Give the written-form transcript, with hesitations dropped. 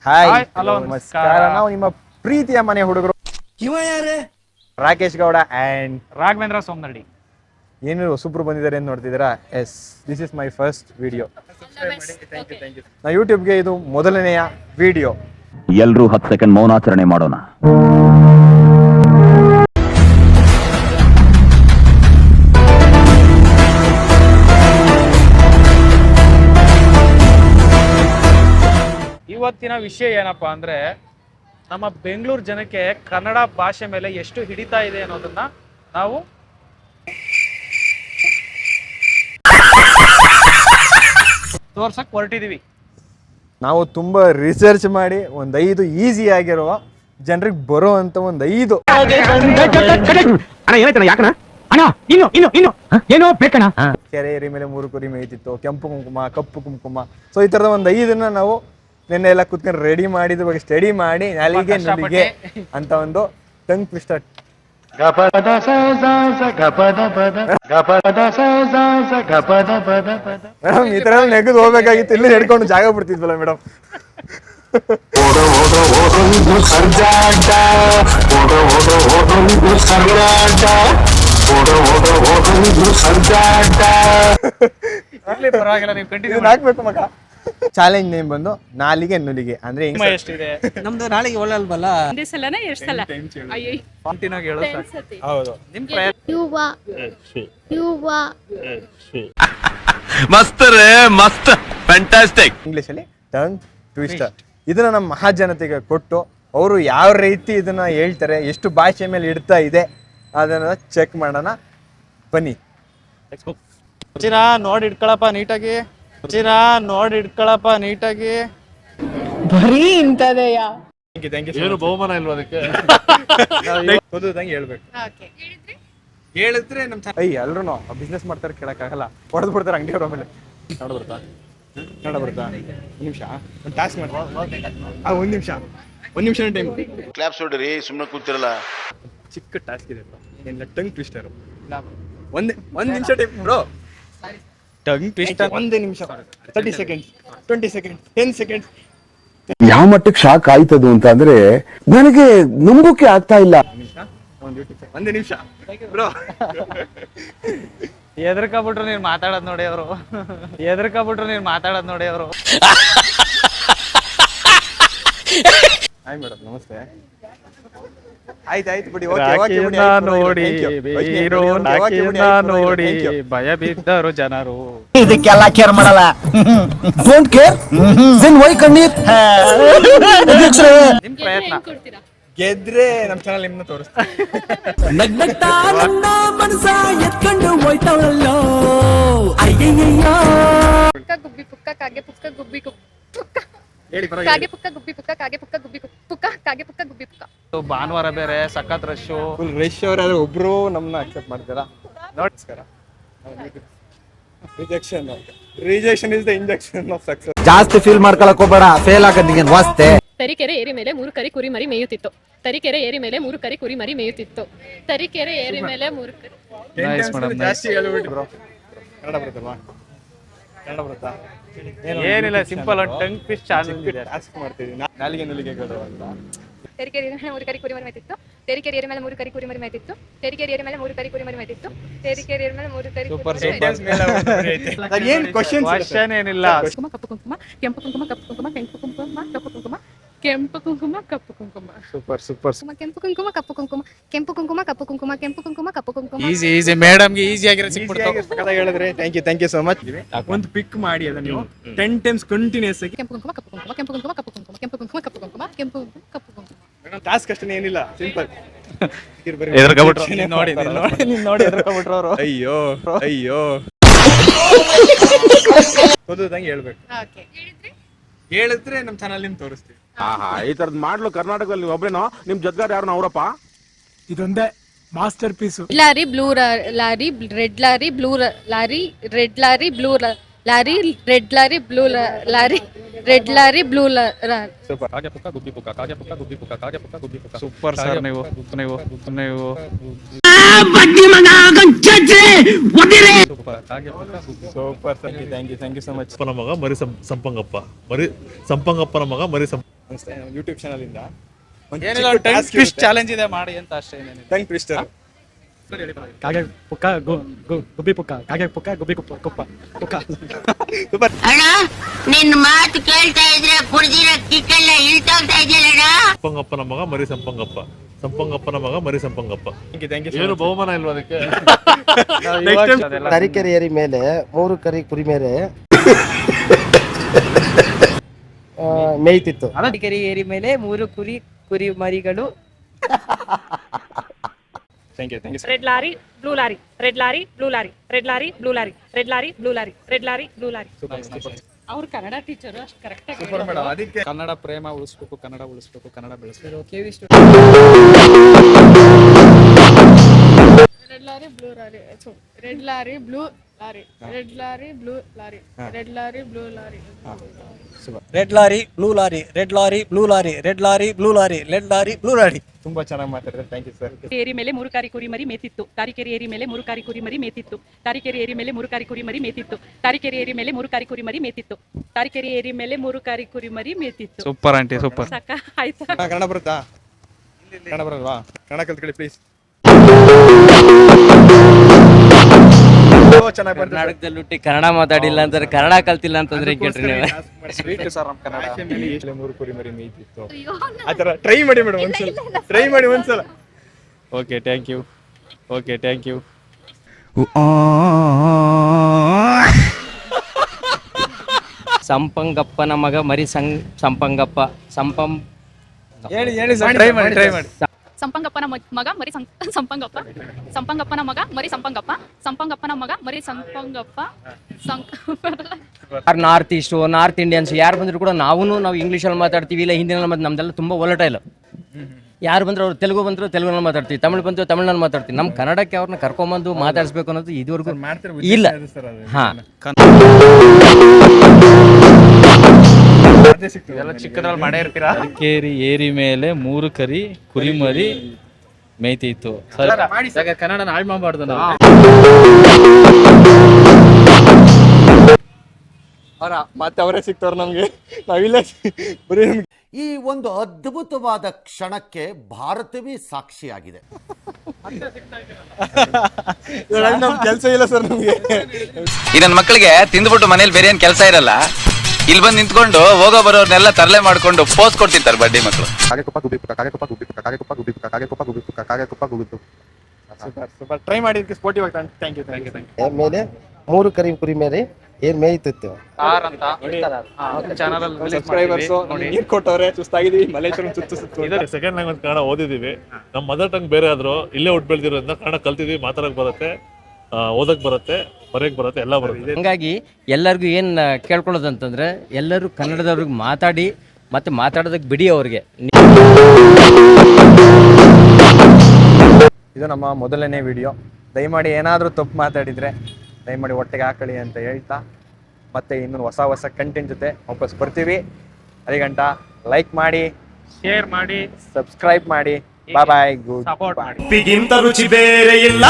Hi hello ನಮಸ್ಕಾರ. ನಾವು ನಿಮ್ಮ ಪ್ರೀತಿಯ ಮನೆ ಹುಡುಗರು ರಾಕೇಶ್ ಗೌಡ ಅಂಡ್ ರಾಘವೇಂದ್ರ ಸೋಮನಹಳ್ಳಿ. ಏನು ಹೊಸಬ್ರು ಬಂದಿದ್ದಾರೆ ಅಂತ ನೋಡ್ತಿದ್ದೀರಾ? Yes, this is my first video. ನಾ ಯೂಟ್ಯೂಬ್ಗೆ ಇದು ಮೊದಲನೆಯ ವಿಡಿಯೋ. ಎಲ್ರೂ 10 ಸೆಕೆಂಡ್ ಮೌನಾಚರಣೆ ಮಾಡೋಣ. ಇವತ್ತಿನ ವಿಷಯ ಏನಪ್ಪಾ ಅಂದ್ರೆ, ನಮ್ಮ ಬೆಂಗಳೂರು ಜನಕ್ಕೆ ಕನ್ನಡ ಭಾಷೆ ಮೇಲೆ ಎಷ್ಟು ಹಿಡಿತಾ ಇದೆ ಅನ್ನೋದನ್ನ ನಾವು ತೋರ್ಸಕ್ ಹೊರಟಿದೀವಿ. ನಾವು ತುಂಬ ರಿಸರ್ಚ್ ಮಾಡಿ ಒಂದು 5 ಈಸಿ ಆಗಿರುವ ಜನರಿಗೆ ಬರೋ ಅಂತ ಒಂದು 5 ಕೆರೆ ಏರಿ ಮೇಲೆ 3 ಕುರಿ ಮೇಯ್ತಿತ್ತು, ಕೆಂಪು ಕುಂಕುಮ, ಕಪ್ಪು ಕುಂಕುಮ, ಸೊ ಈ ಥರದ ಒಂದು 5 ನಾವು ನಿನ್ನೆ ಎಲ್ಲ ಕುತ್ಕೊಂಡು ರೆಡಿ ಮಾಡಿದ ಬಗ್ಗೆ ಸ್ಟಡಿ ಮಾಡಿ ನಾಲಿಗೆ ನುಲಿಗೆ ಅಂತ ಒಂದು ಟಂಗ್ ಟ್ವಿಸ್ಟರ್ ಮೇಡಮ್ ಈ ತರ ನೆಗೆದು ಹೋಗ್ಬೇಕಾಗಿತ್ತು, ಇಲ್ಲಿ ಹಿಡ್ಕೊಂಡು ಜಾಗ ಬಿಡ್ತಿದ್ವಲ್ಲ ಮೇಡಮ್. ಪರವಾಗಿಲ್ಲ, ನೀವು ಕಂಟಿನ್ಯೂ ಹಾಕ್ಬೇಕು ಮಗ. ಚಾಲೆಂಜ್ ನೇಮ್ ಬಂದು ನಾಲಿಗೆ ನುಲಿಗೆ ಅಂದ್ರೆ ಎಷ್ಟಿದೆ ನಮ್ದು ನಾಳೆಗೆ ಒಳ್ಳಲ್ವಲ್ಲ. ಹೌದು ನಿಮ್ ಮಸ್ತ್ ಫ್ಯಾಂಟಾಸ್ಟಿಕ್. ಇಂಗ್ಲಿಷ್ ಅಲ್ಲಿ ಟಂಗ್ ಟ್ವಿಸ್ಟರ್. ಇದನ್ನ ನಮ್ಮ ಮಹಾಜನತೆಗೆ ಕೊಟ್ಟು ಅವರು ಯಾವ ರೀತಿ ಇದನ್ನ ಹೇಳ್ತಾರೆ, ಎಷ್ಟು ಭಾಷೆ ಮೇಲೆ ಇಡ್ತಾ ಇದೆ ಅದನ್ನ ಚೆಕ್ ಮಾಡೋಣ ಬನ್ನಿ. ನೋಡಿ ಇಟ್ಕೊಳಪ್ಪ ನೀಟಾಗಿ. ನೋಡಿ ಇಟ್ಕೊಳಪ್ಪ ನೀಟಾಗಿ. ಬರೀ ಇಂತದೆಯಾ? ಏನು ಬಹುಮಾನ ಇಲ್ವಾ ಅದಕ್ಕೆ? ಹೇಳ್ಬೇಕು. ಹೇಳಿದ್ರೆ ನಮ್ ಎಲ್ರು ಬಿಸ್ನೆಸ್ ಮಾಡ್ತಾರೆ, ಕೇಳಕ್ಕಾಗಲ್ಲ, ಹೊಡೆದ್ ಬಿಡ್ತಾರೆ ಅಂಗಡಿಯವ್ರ ಮೇಲೆ. ನೋಡ ಬರ್ತಾ ಒಂದ್ ನಿಮಿಷ ಒಂದು ಟಾಸ್ಕ್ ಮಾಡಿ. ಒಂದ್ ನಿಮಿಷ ಟೈಮ್. ಕ್ಲಾಪ್ಸ್ ಹೊಡ್ರಿ, ಸುಮ್ಮನೆ ಕೂತಿರಲ್ಲ. ಚಿಕ್ಕ ಟಾಸ್ಕ್ ಇದೆ ಎಲ್ಲ ಟಂಗ್ ಟ್ವಿಸ್ಟರ್. ಒಂದ್ ನಿಮಿಷ ಟೈಮ್ ಬ್ರೋ. ಟಂಗ್ ಟ್ವಿಸ್ಟರ್ 1 ನಿಮಿಷ, 30 ಸೆಕೆಂಡ್ಸ್, 20 ಸೆಕೆಂಡ್ಸ್, 10 ಸೆಕೆಂಡ್ಸ್. ಯಾವ ಮಟ್ಟಕ್ಕೆ ಶಾಕ್ ಆಯ್ತದು ಅಂತ ಅಂದ್ರೆ ನನಗೆ ನಂಬೋಕೆ ಆಗ್ತಾ ಇಲ್ಲ. ಒಂದು ನಿಮಿಷ ಬ್ರೋ. ಎದ್ರಕಬಿಟ್ರು ನೀನ್ ಮಾತಾಡೋದ್ ನೋಡಿ ಅವರು. ಹಾಯ್ ಮೇಡಮ್, ನಮಸ್ತೆ. ಆಯ್ತು ಬಿಡಿ. ನೋಡಿ ಭಯ ಬಿದ್ದರು ಜನರು. ಇದಕ್ಕೆಲ್ಲ ಕೇರ್ ಮಾಡಲ್ಲ. ಡೋಂಟ್ ಕೇರ್ ದೆನ್ ವೈ ಕಣ್ಣೀರ್. ನಿಮ್ ಪ್ರಯತ್ನ ಗೆದ್ರೆ ನಮ್ ಚಾನಲ್ ನಿಮ್ನ ತೋರಿಸ್ತೀನಿ. ಮನಸ ಎತ್ಕೊಂಡು ಹೋಯ್ತವಳಲ್ಲೋ. ಅಯ್ಯಯ್ಯೋ ಗುಬ್ಬಿ ಪುಕ್ಕ ಕಾಗೆ ಪುಕ್ಕ ಗುಬ್ಬಿ ಪುಕ್ಕ ಹೇಳಿ ಕಾಗೆ ಪುಕ್ಕ ಗುಬ್ಬಿ ಪುಕ್ಕ ಕಾಗೆ ಪುಕ್ಕ ಗುಬ್ಬಿ ಪುಕ್ಕ ಕಾಗೆ ಪುಕ್ಕ ಗುಬ್ಬಿ ಪುಕ್ಕ. ಭಾನುವಾರ ಬೇರೆ ಸಖತ್ ರಶ್ಶು. ಫುಲ್ ರಶ್ ಅವರಾದ್ರೆ ಒಬ್ರು ನಮ್ಮನ್ನ ಅಕ್ಸೆಪ್ಟ್ ಮಾಡ್ತೀರಾ? ನಮಸ್ಕಾರ. Rejection is the injection of success. ಜಾಸ್ತಿ ಫೀಲ್ ಮಾಡ್ಕೊಳಕ್ ಹೋಗ್ಬೇಡ, ಫೇಲ್ ಆಗದ್ ನಿಂಗೆ ವಾಸ್ತೆ. ತರೀಕೆರೆ ಏರಿ ಮೇಲೆ 3 ಕರಿ ಕುರಿ ಮರಿ ಮೇಯುತ್ತಿತ್ತು. ತರೀಕೆರೆ ಏರಿ ಮೇಲೆ 3 ಕರಿ ಕುರಿ ಮರಿ ಮೇಯುತ್ತಿತ್ತು. ತರೀಕೆರೆ ಏರಿ ಮೇಲೆ 3 ಕರಿ. Nice madam, nice. ಜಾಸ್ತಿ ಹೇಳ್ಬಿಟ್ಟು ಬ್ರೋ. ಕನ್ನಡ ಬರುತ್ತಲ್ವಾ? ಏನಿಲ್ಲ, ಸಿಂಪಲ್ ಟಂಗ್ ಟ್ವಿಸ್ಟ್ ಚಾಲೆಂಜ್ ಇದೆ. ಟಾಸ್ಕ್ ಮಾಡ್ತೀವಿ ನಾಲಿಗೆ ನುಲಿಗೆ ಗೌರವ ಅಂತ. ತರೀಕೆರೆ ಏರಿ ಮೇಲೆ 3 ಕರಿ ಕುರಿ ಮರಿ ಮೇಯುತ್ತಿತ್ತು. ತರೀಕೆರೆ ಏರಿ ಮೇಲೆ 3 ಕರಿ ಕುರಿ ಮರಿ ಮೇಯುತ್ತಿತ್ತು. ತರೀಕೆರೆ ಏರಿ ಮೇಲೆ 3 ಕರಿ ಕುರಿ ಮರಿ ಮೇಯುತ್ತಿತ್ತು. ತರೀಕೆರೆ ಏರಿ ಮೇಲೆ 3 ಕರಿ ಸೂಪರ್ ಕುರಿ ಮರಿ ಮೇಯುತ್ತಿತ್ತು. ಸರ್ ಏನ್ ಕ್ವೆಶ್ಚನ್ಸ್? ಕ್ವಶ್ಚನ್ ಏನಿಲ್ಲ. ಕುಂಕುಮ ಕಪ್ಪು ಕುಂಕುಮ, ಕೆಂಪು ಕುಂಕುಮ, ಕಪ್ಪು ಕುಂಕುಮ, ಕೆಂಪು ಕುಂಕುಮ, ಕಪ್ಪು ಕುಂಕುಮ, ಕೆಂಪು ಕುಂಕುಮ, ಕಪ್ಪು ಕುಂಕುಮ, ಸೂಪರ್. ಕೆಂಪು ಕುಂಕುಮ, ಕಪ್ಪು ಕುಂಕುಮ, ಕೆಂಪು ಕುಂಕುಮ, ಕಪ್ಪು ಕುಂಕುಮ, ಕೆಂಪು ಕುಂಕುಮ, ಕಪ್ಪು ಕುಂಕುಮ. ಈಸಿ ಮೇಡಮ್ಗೆ ಈಸಿ ಆಗಿರೋ ಸಿಕ್ಬಿಡ್ತು. ಹೇಳಿದ್ರೆ ಥ್ಯಾಂಕ್ ಯು ಸೋ ಮಚ್. ಒಂದು ಪಿಕ್ ಮಾಡಿ ಅದನ್ನ ನೀವು 10 ಟೈಮ್ಸ್ ಕಂಟಿನ್ಯೂಸ್ ಆಗಿ. ಕೆಂಪು ಕುಂಕುಮ, ಕಪ್ಪು ಕುಂಕುಮ, ಕೆಂಪು ಕುಂಕುಮ, ಕಪ್ಪು ಕುಂಕುಮ, ಕೆಂಪು ಕುಂಕುಮ, ಕಪ್ಪು ಕುಂಕುಮ, ಕೆಂಪು ಕುಂಕುಮ, ಕಪ್ಪು ಕುಂಕುಮ. ಟಾಸ್ಕ್ ಅಷ್ಟೇ, ಏನಿಲ್ಲ, ಸಿಂಪಲ್. ನೋಡಿ ಎದ್ರಕಬಿಟ್ರು ಅವರು. ಅಯ್ಯೋ ಓದೋದಂಗೆ ಹೇಳ್ಬೇಕು. ಹೇಳಿದ್ರೆ ನಮ್ ಚಾನಲ್ ನಿಮ್ ತೋರಿಸ್ತೀವಿ. ಈ ತರದ್ ಮಾಡ್ಲು ಕರ್ನಾಟಕದಲ್ಲಿ ನೀವು ಒಬ್ರೇನೋ, ನಿಮ್ ಜೊತೆಗಾರ ಯಾರು ಅವರಪ್ಪ? ಇದೊಂದೇ masterpiece. Lorry blue lorry red lorry blue lorry red lorry blue lorry red lorry blue lorry red lorry blue lorry. Super. ಕಾಗೆ ಪುಕ್ಕ ಗುಬ್ಬಿ ಪುಕ್ಕ, ಕಾಗೆ ಪುಕ್ಕ ಗುಬ್ಬಿ ಪುಕ್ಕ, ಕಾಗೆ ಪುಕ್ಕ ಗುಬ್ಬಿ ಪುಕ್ಕ. ಸೂಪರ್ ಸರ್ ನೀವು. Super sir, thank you so much. ಮಗ ಮರಿ ಸಂಪಂಗಪ್ಪ, ಮರಿ ಸಂಪಂಗಪ್ಪನ ಮಗ ಮರಿ ಯೂಟ್ಯೂಬ್ ಚಾನಲ್ ಇಂದ ಏನಿಲ್ಲ ಟಂಗ್ ಟ್ವಿಸ್ಟ್ ಚಾಲೆಂಜ್ ಇದೆ ಮಾಡಿ ಅಂತ ಅಷ್ಟೇ ಏನೇನಿಲ್ಲ. Tongue twister. ಕಾಗೆ ಪುಕ್ಕ ಗುಬ್ಬಿ ಪುಕ್ಕ ಕಾಗೆ ಪುಕ್ಕ ಗುಬ್ಬಿ ಕುಪ್ಪ ಕುಪ್ಪ ಪುಕ್ಕ. ಅಣ್ಣ ನಿನ್ ಮಾತು ಕೇಳ್ತಾ ಇದ್ರೆ ಕುಡ್ದಿರೋ ಕಿಕ್ಕೆಲ್ಲ ಇಳ್ತೋಗ್ತಾ ಇದೆಯಲ್ಲ ಸಂಪಂಗಪ್ಪನ ಮಗ ಮರಿ ಸಂಪಂಗಪ್ಪ, ಸಂಪಂಗಪ್ಪನ ಮಗ ಮರಿ ಸಂಪಂಗಪ್ಪ. Thank you. ಏನು ಬಹುಮಾನ ಇಲ್ವಾ ಅದಕ್ಕೆ? ತರೀಕೆರೆ ಏರಿ ಮೇಲೆ 3 ಕರಿ ಕುರಿ ಮೇಲೆ ಮೇಯ್ತಿತ್ತು. ತರೀಕೆರೆ ಏರಿ ಮೇಲೆ 3 ಕುರಿ ಮರಿಗಳು. Thank you. Red lorry blue lorry, red lorry blue lorry, red lorry blue lorry, red lorry blue lorry, red lorry blue lorry. ಅವ್ರು ಕನ್ನಡ ಟೀಚರು ಅಷ್ಟು ಕರೆಕ್ಟ್ ಆಗಿ ಸೂಪರ್ ಮೇಡಮ್. ಅದಕ್ಕೆ ಕನ್ನಡ ಪ್ರೇಮ ಉಳಿಸ್ಬೇಕು, ಕನ್ನಡ ಉಳಿಸ್ಬೇಕು, ಕನ್ನಡ ಬೆಳೆಸ್ಬೇಕು. Red lorry blue lorry, red lorry blue lorry, red lorry blue lorry, red lorry blue lorry. Red lorry blue lorry, red lorry blue lorry, red lorry blue lorry, red lorry blue lorry. ತುಂಬಾ ಚೆನ್ನಾಗಿ ಮಾತಾಡಿದ್ರೆ thank you sir. ಏರಿ ಮೇಲೆ 3 ಕಾರಿ ಕುರಿ ಮರಿ ಮೇತಿತ್ತು, ತಾರೀಕೆರೆ ಏರಿ ಮೇಲೆ 3 ಕಾರಿ ಕುರಿ ಮರಿ ಮೇತಿತ್ತು, ತಾರೀಕೆರೆ ಏರಿ ಮೇಲೆ 3 ಕಾರಿ ಕುರಿ ಮರಿ ಮೇತಿತ್ತು, ತಾರೀಕೆರೆ ಏರಿ ಮೇಲೆ 3 ಕಾರಿ ಕುರಿ ಮರಿ ಮೇತಿತ್ತು, ತಾರೀಕೆರೆ ಏರಿ ಮೇಲೆ 3 ಕಾರಿ ಕುರಿ ಮರಿ ಮೇತಿತ್ತು. Super aunty super. ಸಾಕ ಆಯ್ತಾ? ಕನ್ನಡ ಬರುತ್ತಾ? ಕನ್ನಡ ಬರಲ್ವಾ? ಕನ್ನಡ ಕಲ್ತ್ಕೊಳ್ಳಿ ಪ್ಲೀಸ್. ಚೆನ್ನಾಗಿ ಬರ್ತದೆ. ಕರ್ನಾಟಕದಲ್ಲಿ ಹುಟ್ಟಿ ಕನ್ನಡ ಮಾತಾಡಿಲ್ಲ ಅಂತಂದ್ರೆ, ಕನ್ನಡ ಕಲ್ತಿಲ್ಲ ಅಂತಂದ್ರೆ ಕೇಳ್ರಿ ನೀವು. ಸ್ವೀಟ್ ಸರ್ ನಮ್ಮ ಕನ್ನಡ. 3 ಕುರಿ ಮರಿ ಮೇಯ್ತಿತ್ತು. ಆತರ ಟ್ರೈ ಮಾಡಿ ಮೇಡಮ್ ಒಂದ್ಸಲ. ಟ್ರೈ ಮಾಡಿ ಒಂದ್ಸಲ. Okay thank you. Okay thank you. ಸಂಪಂಗಪ್ಪನ ಮಗ ಮರಿ ಸಂಪಂಗಪ್ಪ ಹೇಳಿ ಸರ್, ಟ್ರೈ ಮಾಡಿ. ಸಂಪಂಗಪ್ಪನ ಮಗ ಮರಿ ಸಂಪಂಗಪ್ಪ, ಸಂಪಂಗಪ್ಪನ ಮಗ ಮರಿ ಸಂಪಂಗಪ್ಪ, ಸಂಪಂಗಪ್ಪನ ಮಗ ಮರಿ Sampangappa. North East north Indians ಯಾರು ಬಂದ್ರು ಕೂಡ ನಾವು ಇಂಗ್ಲೀಷಲ್ಲಿ ಮಾತಾಡ್ತೀವಿ, ಇಲ್ಲ ಹಿಂದಿನಲ್ಲಿ ಮಾತು. ನಮ್ದೆಲ್ಲ ತುಂಬಾ ಒಲಟೈಲ್. ಯಾರು ಬಂದ್ರು ಅವ್ರು ತೆಲುಗು ಬಂದ್ರು ತೆಲುಗಿನಲ್ಲಿ ಮಾತಾಡ್ತೀವಿ, ತಮಿಳು ಬಂದ್ರು ತಮಿಳ್ನಲ್ಲಿ ಮಾತಾಡ್ತೀವಿ. ನಮ್ಮ ಕನ್ನಡಕ್ಕೆ ಅವ್ರನ್ನ ಕರ್ಕೊಂಬಂದು ಮಾತಾಡಿಸ್ಬೇಕು ಅನ್ನೋದು ಇದುವರೆಗೂ ಇಲ್ಲ. ಹಾ, ಇದೆಲ್ಲ ಚಿಕ್ಕದ್ರಲ್ಲಿ ಮಾಡೇ ಇರ್ತೀರಾ? ತರೀಕೆರೆ ಏರಿ ಮೇಲೆ 3 ಕರಿ ಕುರಿ ಮರಿ ಮೇಯ್ತಿತ್ತು. ಕನ್ನಡನ ಹಾಳು ಮಾಡಬಾರ್ದು ನಾವು. ಮತ್ತೆ ಅವರೇ ಸಿಗ್ತಾವ್ರ ನಮ್ಗೆ. ನಾವಿಲ್ಲ ಬರೀ ನಮ್ಗೆ ಈ ಒಂದು ಅದ್ಭುತವಾದ ಕ್ಷಣಕ್ಕೆ ಭಾರತವೇ ಸಾಕ್ಷಿಯಾಗಿದೆ. ನಮ್ ಕೆಲಸ ಇಲ್ಲ ಸರ್ ನಮ್ಗೆ. ಈ ನನ್ನ ಮಕ್ಕಳಿಗೆ ತಿಂದ್ಬಿಟ್ಟು ಮನೇಲಿ ಬೇರೆ ಏನ್ ಕೆಲಸ ಇರಲ್ಲ, ಇಲ್ಲಿ ಬಂದು ನಿಂತ್ಕೊಂಡು ಹೋಗೋ ಬರೋರ್ನೆಲ್ಲ ತರಲೆ ಮಾಡ್ಕೊಂಡು ಪೋಸ್ ಕೊಡ್ತಿರ್ತಾರೆ ಬಡ್ಡಿ ಮಕ್ಕಳು. ಸೂಪರ್ ಟ್ರೈ ಮಾಡಿದ್ದಕ್ಕೆ ಸ್ಪೋರ್ಟಿವ್ ಆಗ್ತಾ. Thank you. ಮೇಲೆ 3 ಕರಿ ಕುರಿ ಮೇಲೆ ಏನ್ ಮೇಯ್ತಿತ್ತು. ಆರ್ ಅಂತ ಚಾನಲ್ ಅಲ್ಲಿ ಸಬ್ಸ್ಕ್ರೈಬರ್ಸ್ ನೀರ್ ಕೊಟ್ಟವ್ರೆ. ಸುಸ್ತಾಗಿದೀವಿ. ಮಲೇಶ್ವರಂ ಸುತ್ತು. ಸೆಕೆಂಡ್ ಲ್ಯಾಂಗ್ವೇಜ್ ಕನ್ನಡ ಓದಿದೀವಿ. ನಮ್ಮ ಮದರ್ ಟಂಗ್ ಬೇರೆ ಆದ್ರೂ ಇಲ್ಲೇ ಹುಟ್ಟು ಬೆಳೆದಿರೋದ್ರಿಂದ ಕನ್ನಡ ಕಲ್ತಿದೀವಿ. ಮಾತಾಡಕ್ ಬರುತ್ತೆ, ಓದಕ್ ಬರುತ್ತೆ, ಬರೆಯಕ್ ಬರುತ್ತೆ, ಎಲ್ಲ ಬರುತ್ತೆ. ಹಂಗಾಗಿ ಎಲ್ಲರಿಗೂ ಏನ್ ಕೇಳ್ಕೊಳ್ಳೋದು ಅಂತಂದ್ರೆ, ಎಲ್ಲರೂ ಕನ್ನಡದವ್ರಿಗೆ ಮಾತಾಡಿ ಮತ್ತೆ ಮಾತಾಡೋದಕ್ಕೆ ಬಿಡಿ ಅವ್ರಿಗೆ. ಇದು ನಮ್ಮ ಮೊದಲನೇ ವಿಡಿಯೋ. ದಯಮಾಡಿ ಏನಾದರೂ ತಪ್ಪು ಮಾತಾಡಿದರೆ ದಯಮಾಡಿ ಒಟ್ಟಿಗೆ ಹಾಕೊಳ್ಳಿ ಅಂತ ಹೇಳ್ತಾ, ಮತ್ತೆ ಇನ್ನೊಂದು ಹೊಸ ಕಂಟೆಂಟ್ ಜೊತೆ ವಾಪಸ್ ಬರ್ತೀವಿ. ಅಲ್ಲಿಗಂಟ ಲೈಕ್ ಮಾಡಿ, ಶೇರ್ ಮಾಡಿ, ಸಬ್ಸ್ಕ್ರೈಬ್ ಮಾಡಿ. ಬಾಯ್ ಬಾಯ್. ಗುಡ್ ಸಪೋರ್ಟ್ ಮಾಡಿ. ರುಚಿ ಬೇರೆ ಇಲ್ಲ.